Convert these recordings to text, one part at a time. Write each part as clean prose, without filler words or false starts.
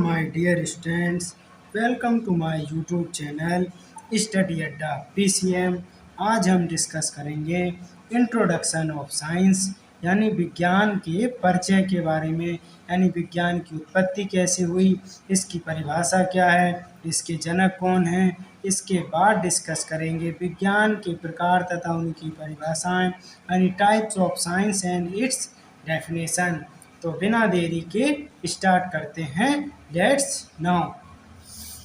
my dear students, welcome to my YouTube channel study अड्डा PCM। आज हम discuss करेंगे इंट्रोडक्शन ऑफ साइंस यानी विज्ञान के परिचय के बारे में, यानी विज्ञान की उत्पत्ति कैसे हुई, इसकी परिभाषा क्या है, इसके जनक कौन हैं। इसके बाद डिस्कस करेंगे विज्ञान के प्रकार तथा उनकी परिभाषाएं, यानी types of science and it's definition. तो बिना देरी के स्टार्ट करते हैं। Let's now.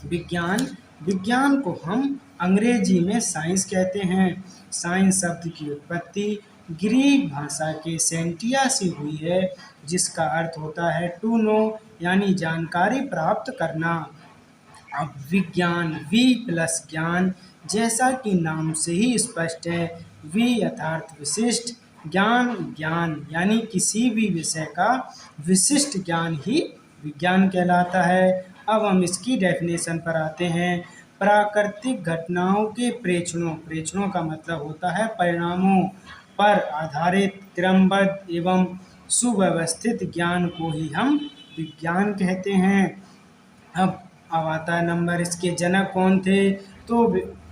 विज्ञान को हम अंग्रेजी में साइंस कहते हैं। साइंस शब्द की उत्पत्ति ग्रीक भाषा के सेंटिया से हुई है, जिसका अर्थ होता है टू नो, यानी जानकारी प्राप्त करना। अब विज्ञान वी प्लस ज्ञान, जैसा कि नाम से ही स्पष्ट है, वी यथार्थ विशिष्ट, ज्ञान यानी किसी भी विषय का विशिष्ट ज्ञान ही विज्ञान कहलाता है। अब हम इसकी डेफिनेशन पर आते हैं। प्राकृतिक घटनाओं के प्रेक्षणों का मतलब होता है परिणामों पर आधारित क्रमबद्ध एवं सुव्यवस्थित ज्ञान को ही हम विज्ञान कहते हैं। अब आता है नंबर, इसके जनक कौन थे। तो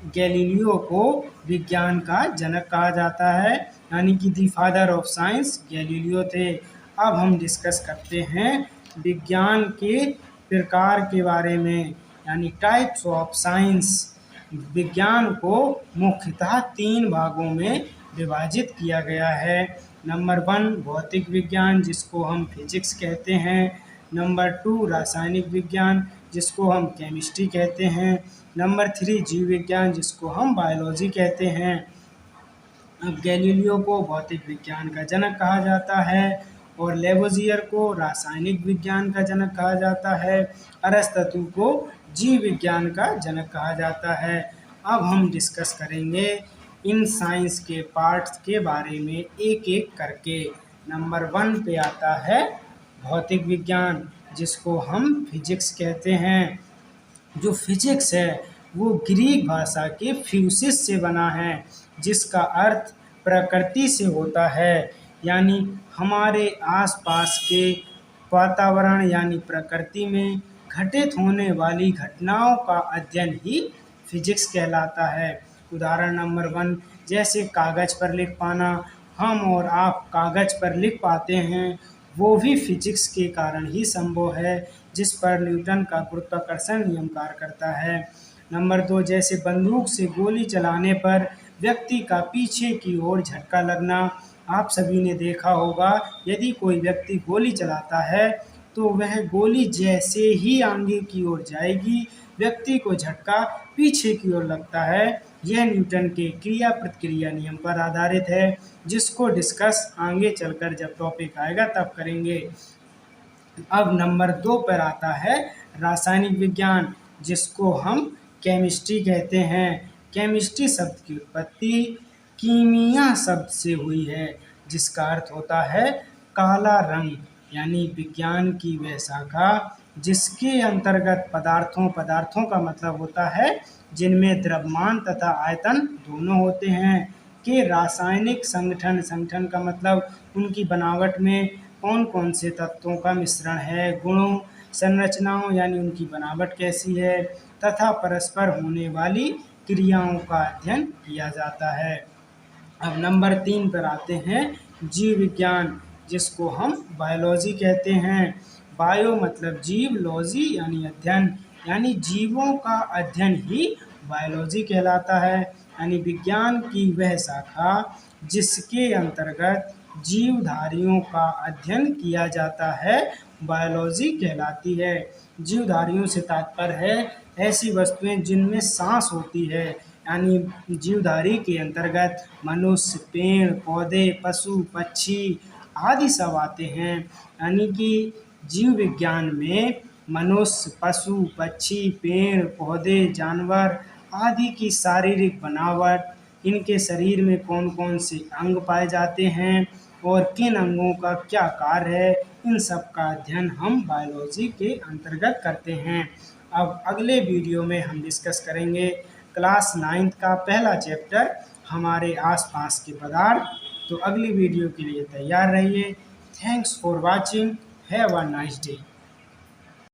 गैलीलियो को विज्ञान का जनक कहा जाता है, यानी कि the father of science Galileo थे। अब हम डिस्कस करते हैं विज्ञान के प्रकार के बारे में, यानी टाइप्स ऑफ साइंस। विज्ञान को मुख्यतः 3 भागों में विभाजित किया गया है। नंबर 1 भौतिक विज्ञान, जिसको हम फिजिक्स कहते हैं। नंबर 2 रासायनिक विज्ञान, जिसको हम केमिस्ट्री कहते हैं। नंबर 3 जीव विज्ञान, जिसको हम बायोलॉजी कहते हैं। अब गैलीलियो को भौतिक विज्ञान का जनक कहा जाता है और लेवोजियर को रासायनिक विज्ञान का जनक कहा जाता है। अरस्तु को जीव विज्ञान का जनक कहा जाता है। अब हम डिस्कस करेंगे इन साइंस के पार्ट्स के बारे में एक एक करके। नंबर 1 पे आता है भौतिक विज्ञान, जिसको हम फिजिक्स कहते हैं। जो फिजिक्स है वो ग्रीक भाषा के फ्यूसिस से बना है, जिसका अर्थ प्रकृति से होता है, यानी हमारे आसपास के वातावरण यानी प्रकृति में घटित होने वाली घटनाओं का अध्ययन ही फिजिक्स कहलाता है। उदाहरण नंबर 1, जैसे कागज़ पर लिख पाना, हम और आप कागज़ पर लिख पाते हैं, वो भी फिजिक्स के कारण ही संभव है, जिस पर न्यूटन का गुरुत्वाकर्षण नियम कार्य करता है। नंबर 2, जैसे बंदूक से गोली चलाने पर व्यक्ति का पीछे की ओर झटका लगना। आप सभी ने देखा होगा, यदि कोई व्यक्ति गोली चलाता है तो वह गोली जैसे ही आगे की ओर जाएगी, व्यक्ति को झटका पीछे की ओर लगता है। यह न्यूटन के क्रिया प्रतिक्रिया नियम पर आधारित है, जिसको डिस्कस आगे चलकर जब टॉपिक आएगा तब करेंगे। अब नंबर 2 पर आता है रासायनिक विज्ञान, जिसको हम केमिस्ट्री कहते हैं। केमिस्ट्री शब्द की उत्पत्ति कीमिया शब्द से हुई है, जिसका अर्थ होता है काला रंग, यानी विज्ञान की वह शाखा जिसके अंतर्गत पदार्थों का मतलब होता है जिनमें द्रव्यमान तथा आयतन दोनों होते हैं, के रासायनिक संगठन का मतलब उनकी बनावट में कौन कौन से तत्वों का मिश्रण है, गुणों संरचनाओं यानी उनकी बनावट कैसी है, तथा परस्पर होने वाली क्रियाओं का अध्ययन किया जाता है। अब नंबर 3 पर आते हैं जीव विज्ञान, जिसको हम बायोलॉजी कहते हैं। बायो मतलब जीव, लॉजी यानी अध्ययन, यानी जीवों का अध्ययन ही बायोलॉजी कहलाता है, यानी विज्ञान की वह शाखा जिसके अंतर्गत जीवधारियों का अध्ययन किया जाता है बायोलॉजी कहलाती है। जीवधारियों से तात्पर्य है ऐसी वस्तुएं जिनमें सांस होती है, यानी जीवधारी के अंतर्गत मनुष्य, पेड़ पौधे, पशु पक्षी आदि सब आते हैं। यानी कि जीव विज्ञान में मनुष्य, पशु पक्षी, पेड़ पौधे, जानवर आदि की शारीरिक बनावट, इनके शरीर में कौन कौन से अंग पाए जाते हैं और किन अंगों का क्या कार्य है, इन सब का अध्ययन हम बायोलॉजी के अंतर्गत करते हैं। अब अगले वीडियो में हम डिस्कस करेंगे क्लास 9th का पहला चैप्टर हमारे आसपास के पदार्थ। तो अगली वीडियो के लिए तैयार रहिए। Thanks for watching. Have a nice day.